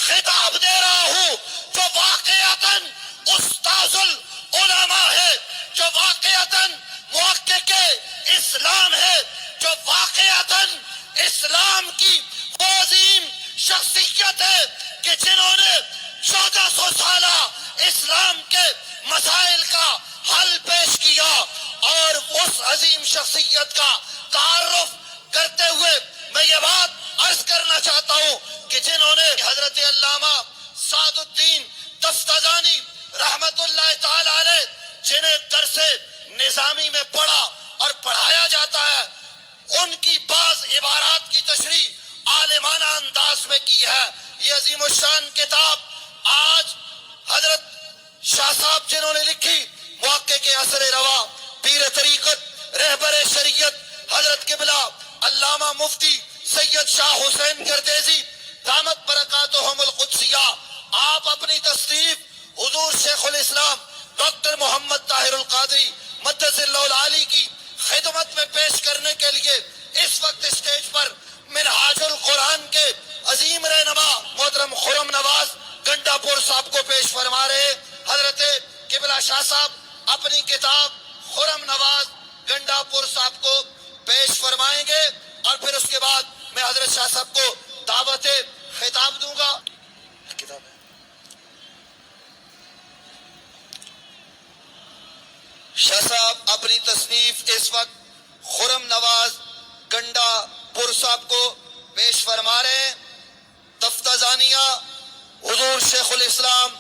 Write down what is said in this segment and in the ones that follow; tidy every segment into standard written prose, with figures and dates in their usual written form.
خطاب دے رہا ہوں جو واقعتاً استاذ العلماء ہے، جو واقعتاً محقق اسلام ہے، جو واقعتاً اسلام کی وہ عظیم شخصیت ہے کہ جنہوں نے 1400 سالہ اسلام کے مسائل کا حل پیش کیا، اور اس عظیم شخصیت کا تعارف کرتے ہوئے میں یہ بات عرض کرنا چاہتا ہوں کہ جنہوں نے حضرت علامہ سعد الدین تفتزانی رحمت اللہ تعالی علیہ جنہیں درس نظامی میں پڑھا اور پڑھایا جاتا ہے، ان کی بعض عبارات کی تشریح عالمانہ انداز میں کی ہے۔ یہ عظیم الشان کتاب آج حضرت شاہ صاحب جنہوں نے لکھی، محقق اثر روا، پیر طریقت، رہبر شریعت حضرت قبلہ علامہ مفتی سید شاہ حسین گردیزی دامت برکاتہم القدسیہ، آپ اپنی تصنیف حضور شیخ الاسلام ڈاکٹر محمد طاہر القادری مدث اللہ العالی کی خدمت میں پیش کرنے کے لیے اس وقت اسٹیج پر منہاج القرآن کے عظیم رہنما محترم خرم نواز گنڈا پور صاحب کو پیش فرما رہے۔ حضرت قبلہ شاہ صاحب اپنی کتاب خرم نواز گنڈا پور صاحب کو پیش فرمائیں گے، اور پھر اس کے بعد میں حضرت شاہ صاحب کو دعوت خطاب دوں گا۔ شاہ صاحب اپنی تصنیف اس وقت خرم نواز گنڈا پور صاحب کو پیش فرما رہے ہیں۔ تفتزانیہ حضور شیخ الاسلام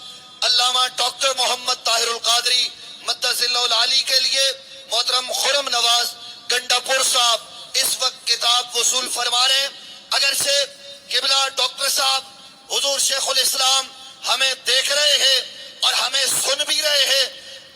علامہ ڈاکٹر محمد طاہر القادری مدث اللہ العالی کے لیے محترم خرم نواز گنڈا پور صاحب اس وقت کتاب وصول فرما رہے ہیں۔ اگرچہ قبلہ ڈاکٹر صاحب حضور شیخ الاسلام ہمیں دیکھ رہے ہیں اور ہمیں سن بھی رہے ہیں،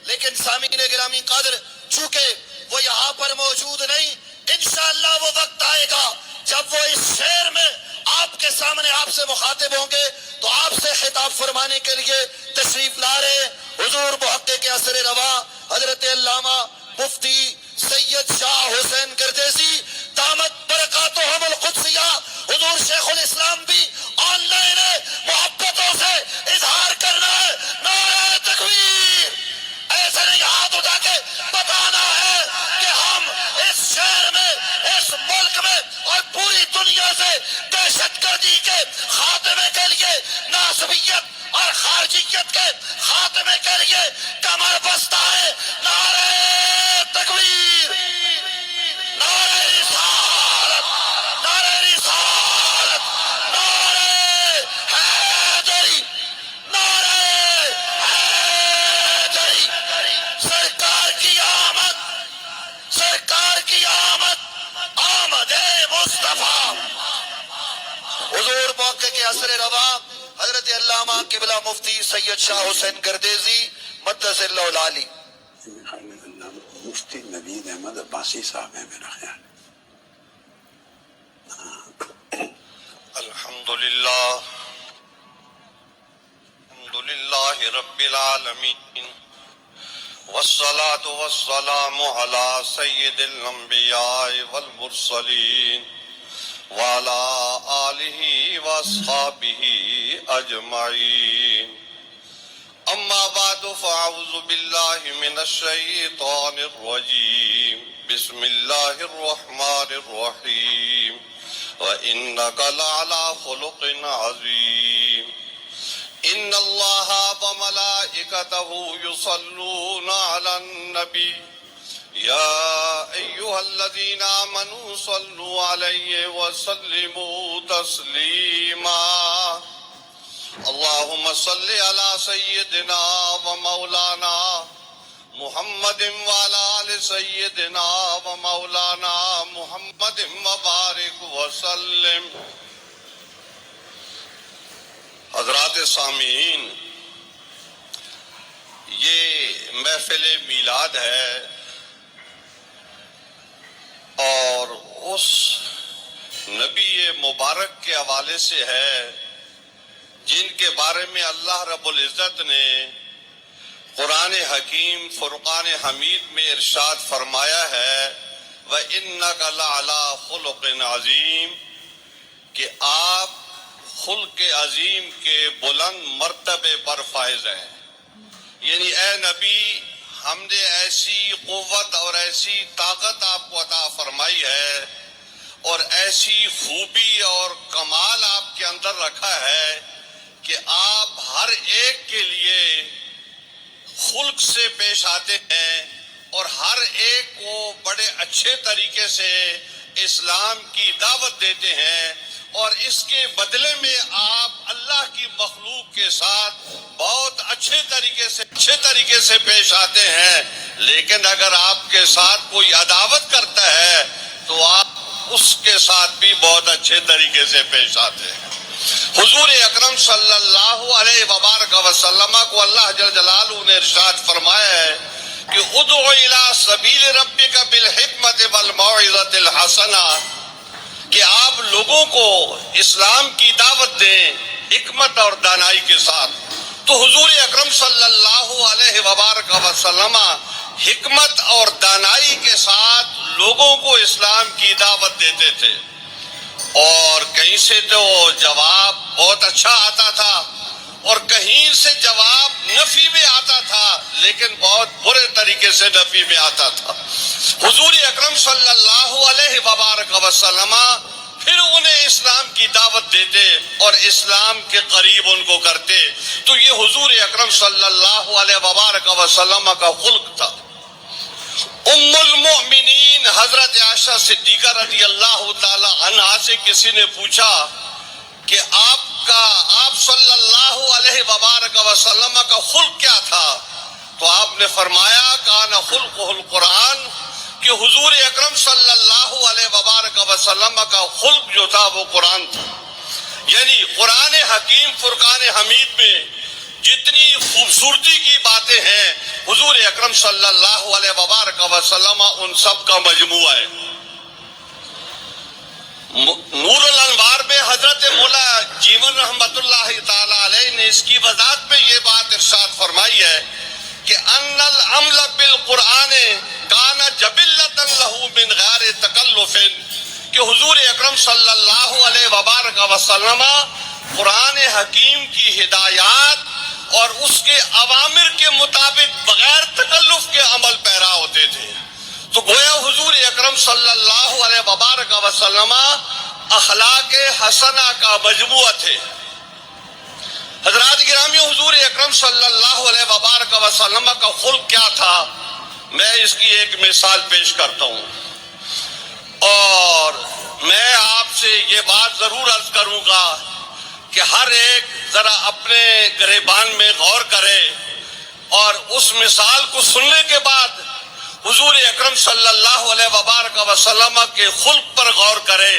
لیکن سامعین گرامی قدر چونکہ وہ یہاں پر موجود نہیں، انشاءاللہ وہ وقت آئے گا جب وہ اس شہر میں آپ کے سامنے آپ سے مخاطب ہوں گے تو آپ سے خطاب فرمانے کے لیے تشریف لا رہے حضور محقق اثر روا حضرت علامہ مفتی سید شاہ حسین گردیزی دامت برکاتہم القدسیہ۔ حضور شیخ الاسلام بھی آن لائن ہے، محبتوں سے اظہار کرنا ہے، نعرہ تکبیر، ایسے نہیں ہاتھ اٹھا کے بتانا ہے کہ ہم اس شہر میں، اس ملک میں اور پوری دنیا سے دہشت گردی کے خاتمے کے لیے، ناصبیت اور خارجیت کے خاتمے کے لیے کمر بستہ ہے۔ نعرہ تکبیر، نعرہ رسالت، نعرہ رسالت، نعرہ حیدری، نعرہ حیدری۔ سرکار کی آمد، سرکار کی آمد، آمد مصطفیٰ۔ حضور موقع کے اثر روا حضرت علامہ قبلہ مفتی سید شاہ حسین گردیزی مدث اللہ العالی۔ مفتی نوید احمد عباسی صاحب ہے میرا خیال۔ الحمدللہ، الحمدللہ رب العالمین، والصلاة والسلام علی سید الانبیاء والمرسلین وعلى آلہ واصحابہ اجمعین۔ اما بعد فاعوذ باللہ من الشیطان الرجیم، بسم اللہ الرحمن الرحیم، وَإِنَّكَ لَعَلَىٰ خُلُقٍ عَظِيمٍ۔ ان اللہ وملائکتہ یصلون علی النبی یا ایہا الذین آمنوا صلوا علیہ وسلموا تسلیما۔ اللہم صل علی سیدنا ومولانا محمد وعلی آل سیدنا ومولانا محمد وبارک وسلم۔ حضرات سامعین، یہ محفل میلاد ہے اور اس نبی مبارک کے حوالے سے ہے جن کے بارے میں اللہ رب العزت نے قرآن حکیم فرقان حمید میں ارشاد فرمایا ہے وَإِنَّكَ لَعَلَىٰ خُلُقٍ عَظِيمٍ، کہ آپ خلق عظیم کے بلند مرتبے پر فائز ہیں. یعنی اے نبی، ہم نے ایسی قوت اور ایسی طاقت آپ کو عطا فرمائی ہے اور ایسی خوبی اور کمال آپ کے اندر رکھا ہے کہ آپ ہر ایک کے لیے خلق سے پیش آتے ہیں اور ہر ایک کو بڑے اچھے طریقے سے اسلام کی دعوت دیتے ہیں، اور اس کے بدلے میں آپ اللہ کی مخلوق کے ساتھ بہت اچھے طریقے سے پیش آتے ہیں. لیکن اگر آپ کے ساتھ کوئی عداوت کرتا ہے تو آپ اس کے ساتھ بھی بہت اچھے طریقے سے پیش آتے ہیں. حضور اکرم صلی اللہ علیہ وبارک وسلم کو اللہ جل جلالہ نے ارشاد فرمایا ہے کہ ادعو الی سبیل ربک بالحکمت والموعظۃ الحسنہ، کہ آپ لوگوں کو اسلام کی دعوت دیں حکمت اور دانائی کے ساتھ. تو حضور اکرم صلی اللہ علیہ وبارک وسلم حکمت اور دانائی کے ساتھ لوگوں کو اسلام کی دعوت دیتے تھے، اور کہیں سے تو جواب بہت اچھا آتا تھا اور کہیں سے جواب نفی میں آتا تھا، لیکن بہت برے طریقے سے نفی میں آتا تھا. حضور اکرم صلی اللہ علیہ وبارک وسلم پھر انہیں اسلام کی دعوت دیتے اور اسلام کے قریب ان کو کرتے. تو یہ حضور اکرم صلی اللہ علیہ وبارک وسلم کا خلق تھا. ام المؤمنین حضرت عائشہ صدیقہ رضی اللہ تعالی عنہا سے کسی نے پوچھا کہ آپ صلی اللہ علیہ وبارک وسلم کا خلق کیا تھا؟ تو آپ نے فرمایا کان خلقہ القرآن، کہ حضور اکرم صلی اللہ علیہ وبارک وسلم کا خلق جو تھا وہ قرآن تھا. یعنی قرآن حکیم فرقان حمید میں جتنی خوبصورتی کی باتیں ہیں حضور اکرم صلی اللہ علیہ وبارک وسلم ان سب کا مجموعہ ہے. نور الانوار میں حضرت مولا جیون رحمت اللہ تعالی علیہ نے اس کی وضاحت میں یہ بات ارشاد فرمائی ہے کہ ان العمل بالقرآن کان جبلۃ لہ من غیر تکلف، کہ حضور اکرم صلی اللہ علیہ وبارک وسلم قرآن حکیم کی ہدایات اور اس کے اوامر کے مطابق بغیر تکلف کے عمل پیرا ہوتے تھے. تو گویا حضور اکرم صلی اللہ علیہ وبارک وسلم اخلاق حسنہ کا مجموعہ تھے. حضرات گرامی، حضور اکرم صلی اللہ علیہ وبارک وسلم کا خلق کیا تھا؟ میں اس کی ایک مثال پیش کرتا ہوں، اور میں آپ سے یہ بات ضرور عرض کروں گا کہ ہر ایک ذرا اپنے گریبان میں غور کرے اور اس مثال کو سننے کے بعد حضور اکرم صلی اللہ علیہ وبارک وسلم کے خلق پر غور کرے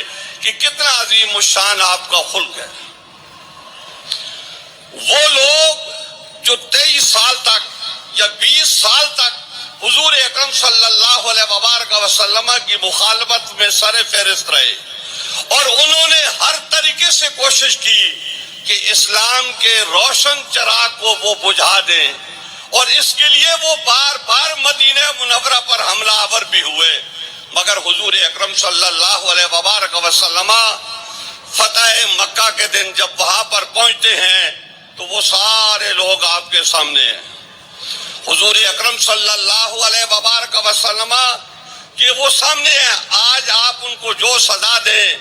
کہ کتنا عظیم الشان آپ کا خلق ہے. وہ لوگ جو 23 سال تک یا 20 سال تک حضور اکرم صلی اللہ علیہ وبارک وسلم کی مخالفت میں سر فہرست رہے اور انہوں نے ہر طریقے سے کوشش کی کہ اسلام کے روشن چراغ کو وہ بجھا دیں، اور اس کے لیے وہ بار بار مدینہ منورہ پر حملہ آور بھی ہوئے، مگر حضور اکرم صلی اللہ علیہ وبارک وسلم فتح مکہ کے دن جب وہاں پر پہنچتے ہیں تو وہ سارے لوگ آپ کے سامنے ہیں. حضور اکرم صلی اللہ علیہ وبارک وسلم کہ وہ سامنے ہیں. آج آپ ان کو جو سزا دیں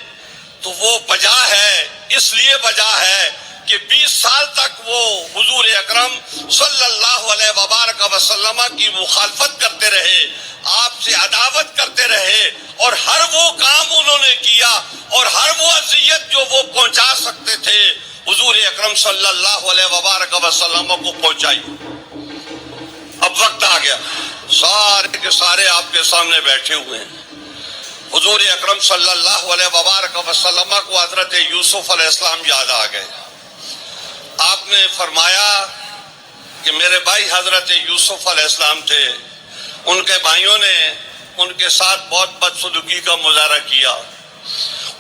تو وہ بجا ہے، اس لیے بجا ہے کہ 20 سال تک وہ حضور اکرم صلی اللہ علیہ وبارک وسلم کی مخالفت کرتے رہے، آپ سے عداوت کرتے رہے، اور ہر وہ کام انہوں نے کیا اور ہر وہ اذیت جو وہ پہنچا سکتے تھے حضور اکرم صلی اللہ علیہ وبارک وسلم کو پہنچائی. اب وقت آ گیا، سارے کے سارے آپ کے سامنے بیٹھے ہوئے ہیں. حضور اکرم صلی اللہ علیہ وبارک وسلم کو حضرت یوسف علیہ السلام یاد آ گئے. آپ نے فرمایا کہ میرے بھائی حضرت یوسف علیہ السلام تھے، ان کے بھائیوں نے ان کے ساتھ بہت بدسلوکی کا مظاہرہ کیا،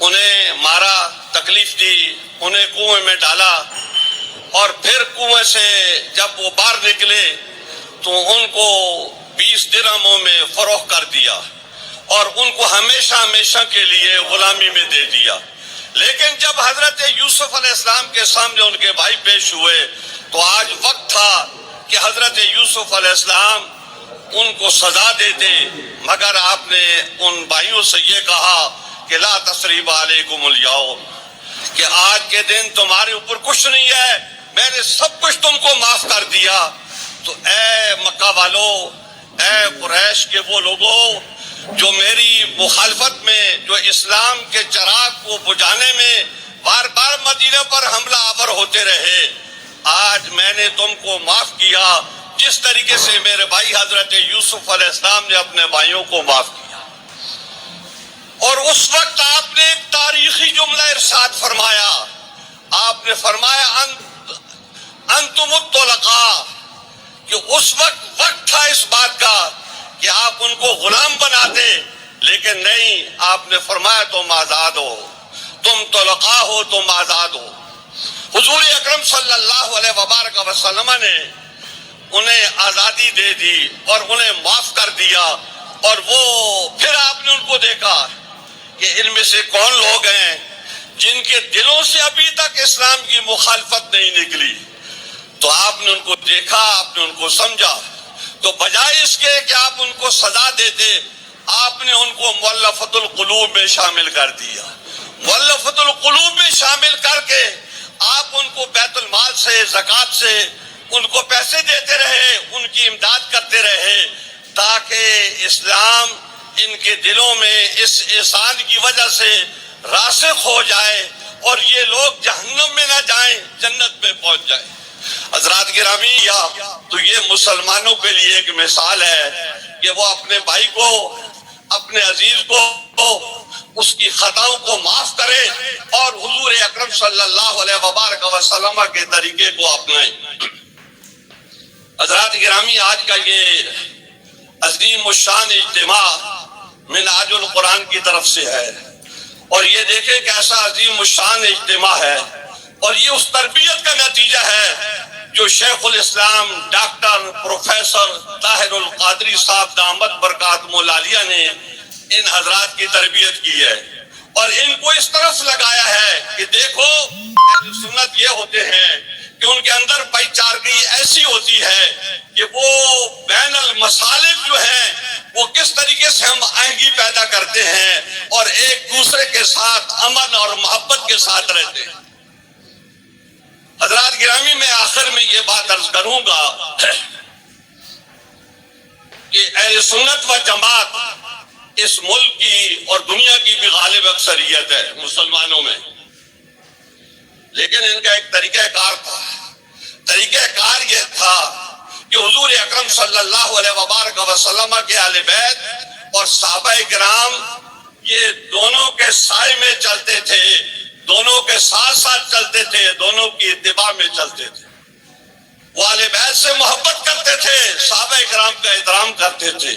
انہیں مارا، تکلیف دی، انہیں کنویں میں ڈالا، اور پھر کنویں سے جب وہ باہر نکلے تو ان کو 20 درہموں میں فروخت کر دیا اور ان کو ہمیشہ ہمیشہ کے لیے غلامی میں دے دیا. لیکن جب حضرت یوسف علیہ السلام کے سامنے ان کے بھائی پیش ہوئے تو آج وقت تھا کہ حضرت یوسف علیہ السلام ان کو سزا دیتے، مگر آپ نے ان بھائیوں سے یہ کہا کہ لا تثریب علیکم الیوم، کہ آج کے دن تمہارے اوپر کچھ نہیں ہے، میں نے سب کچھ تم کو معاف کر دیا۔ تو اے مکہ والو، اے قریش کے وہ لوگوں جو میری مخالفت میں، جو اسلام کے چراغ کو بجھانے میں بار بار مدینہ پر حملہ آور ہوتے رہے، آج میں نے تم کو معاف کیا جس طریقے سے میرے بھائی حضرت یوسف علیہ السلام نے اپنے بھائیوں کو معاف کیا۔ اور اس وقت آپ نے ایک تاریخی جملہ ارشاد فرمایا، آپ نے فرمایا انتم الطلقاء، کہ اس وقت تھا اس بات کا کہ آپ ان کو غلام بناتے، لیکن نہیں، آپ نے فرمایا تم آزاد ہو، تم طلقاء ہو، تم آزاد ہو۔ حضور اکرم صلی اللہ علیہ وبارک وسلم نے انہیں آزادی دے دی اور انہیں معاف کر دیا، اور وہ پھر آپ نے ان کو دیکھا کہ ان میں سے کون لوگ ہیں جن کے دلوں سے ابھی تک اسلام کی مخالفت نہیں نکلی، تو آپ نے ان کو دیکھا، آپ نے ان کو سمجھا، تو بجائے اس کے کہ آپ ان کو سزا دیتے، آپ نے ان کو مؤلفۃ القلوب میں شامل کر دیا۔ مؤلفۃ القلوب میں شامل کر کے آپ ان کو بیت المال سے، زکوٰۃ سے ان کو پیسے دیتے رہے، ان کی امداد کرتے رہے، تاکہ اسلام ان کے دلوں میں اس احسان کی وجہ سے راسخ ہو جائے اور یہ لوگ جہنم میں نہ جائیں، جنت میں پہنچ جائیں۔ حضرات گرامی، تو یہ مسلمانوں کے لیے ایک مثال ہے کہ وہ اپنے بھائی کو، اپنے عزیز کو، اس کی خطاؤں کو معاف کرے اور حضور اکرم صلی اللہ علیہ وبارک وسلم کے طریقے کو اپنائیں۔ حضرات گرامی، آج کا یہ عظیم الشان اجتماع منہاج القرآن کی طرف سے ہے، اور یہ دیکھیں کیسا عظیم الشان اجتماع ہے، اور یہ اس تربیت کا نتیجہ ہے جو شیخ الاسلام ڈاکٹر پروفیسر طاہر القادری صاحب دامت برکاتہم العالیہ نے ان حضرات کی تربیت کی ہے، اور ان کو اس طرف لگایا ہے کہ دیکھو اہل سنت یہ ہوتے ہیں کہ ان کے اندر بھائی چارگی ایسی ہوتی ہے کہ وہ بین المسالک جو ہیں وہ کس طریقے سے ہم آہنگی پیدا کرتے ہیں اور ایک دوسرے کے ساتھ امن اور محبت کے ساتھ رہتے ہیں۔ حضرات گرامی، میں آخر میں یہ بات عرض کروں گا کہ اہل سنت و جماعت اس ملک کی اور دنیا کی بھی غالب اکثریت ہے مسلمانوں میں، لیکن ان کا ایک طریقہ کار تھا۔ طریقہ کار یہ تھا کہ حضور اکرم صلی اللہ علیہ وبارک وسلم کے اہل بیت اور صحابہ کرام یہ دونوں کے سائے میں چلتے تھے، دونوں کے ساتھ ساتھ چلتے تھے، دونوں کی اتباع میں چلتے تھے۔ وہ اہل بیت سے محبت کرتے تھے، صحابہ کرام کا احترام کرتے تھے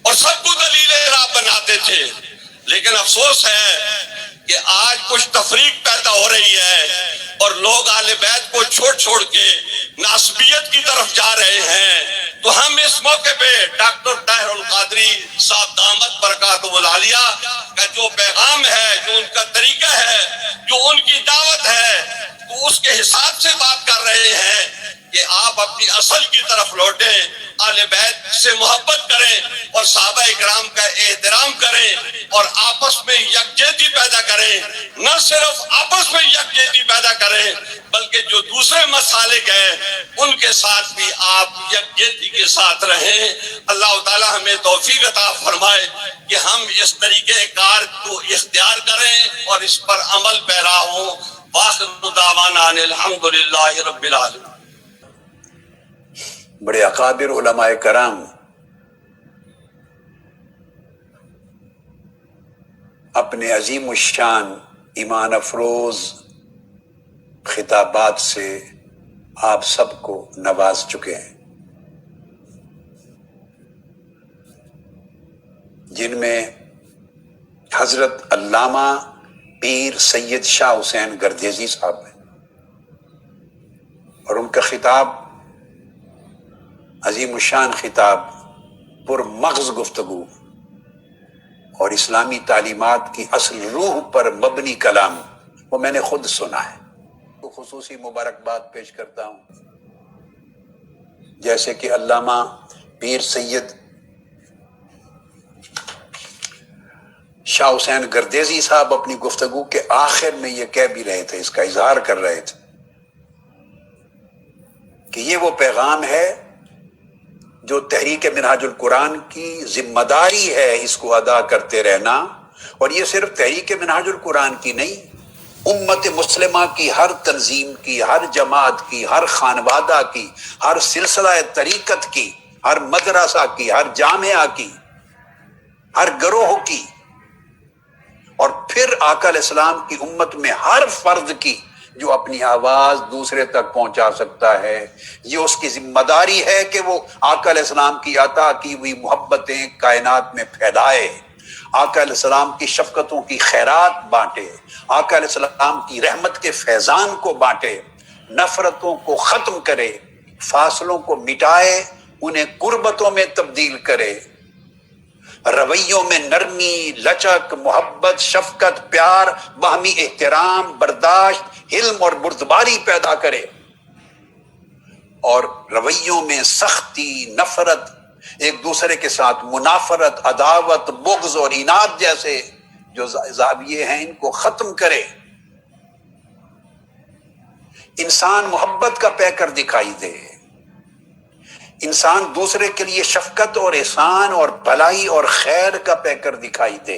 اور سب کو دلیل راہ بناتے تھے، لیکن افسوس ہے کہ آج کچھ تفریق پیدا ہو رہی ہے اور لوگ اہل بیت کو چھوڑ کے ناسبیت کی طرف جا رہے ہیں۔ تو ہم اس موقع پہ ڈاکٹر طاہر القادری صاحب دامت برکاتہم العالیہ کا جو پیغام ہے، جو ان کا طریقہ ہے، جو ان کی دعوت ہے، تو اس کے حساب سے بات کر رہے ہیں کہ آپ اپنی اصل کی طرف لوٹیں، اہل بیت سے محبت کریں اور صحابہ اکرام کا احترام کریں اور آپس میں یکجہتی پیدا کریں۔ نہ صرف آپس میں یکجہتی پیدا کریں بلکہ جو دوسرے مسالک ہیں ان کے ساتھ بھی آپ یکجہتی کے ساتھ رہیں۔ اللہ تعالی ہمیں توفیق عطا فرمائے کہ ہم اس طریقے کار کو اختیار کریں اور اس پر عمل پیرا ہوں۔ وآخر دعوانا ان الحمدللہ رب العالمین۔ بڑے اکابر علماء کرام اپنے عظیم الشان ایمان افروز خطابات سے آپ سب کو نواز چکے ہیں، جن میں حضرت علامہ پیر سید شاہ حسین گردیزی صاحب ہیں، اور ان کا خطاب عظیم الشان خطاب، پر مغز گفتگو اور اسلامی تعلیمات کی اصل روح پر مبنی کلام وہ میں نے خود سنا ہے. تو خصوصی مبارکباد پیش کرتا ہوں، جیسے کہ علامہ پیر سید شاہ حسین گردیزی صاحب اپنی گفتگو کے آخر میں یہ کہہ بھی رہے تھے، اس کا اظہار کر رہے تھے کہ یہ وہ پیغام ہے جو تحریک منہاج القرآن کی ذمہ داری ہے اس کو ادا کرتے رہنا. اور یہ صرف تحریک منہاج القرآن کی نہیں، امت مسلمہ کی ہر تنظیم کی، ہر جماعت کی، ہر خانوادہ کی، ہر سلسلہ طریقت کی، ہر مدرسہ کی، ہر جامعہ کی، ہر گروہ کی، اور پھر آقا علیہ السلام کی امت میں ہر فرد کی جو اپنی آواز دوسرے تک پہنچا سکتا ہے. یہ اس کی ذمہ داری ہے کہ وہ آقا علیہ السلام کی عطا کی ہوئی محبتیں کائنات میں پھیلائے، آقا علیہ السلام کی شفقتوں کی خیرات بانٹے، آقا علیہ السلام کی رحمت کے فیضان کو بانٹے، نفرتوں کو ختم کرے، فاصلوں کو مٹائے، انہیں قربتوں میں تبدیل کرے، رویوں میں نرمی، لچک، محبت، شفقت، پیار، باہمی احترام، برداشت، علم اور بردباری پیدا کرے، اور رویوں میں سختی، نفرت، ایک دوسرے کے ساتھ منافرت، عداوت، بغض اور عناد جیسے جو زاویے ہیں ان کو ختم کرے. انسان محبت کا پیکر دکھائی دے، انسان دوسرے کے لیے شفقت اور احسان اور بھلائی اور خیر کا پیکر دکھائی دے.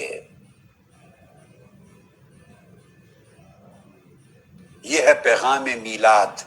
یہ ہے پیغام میلاد.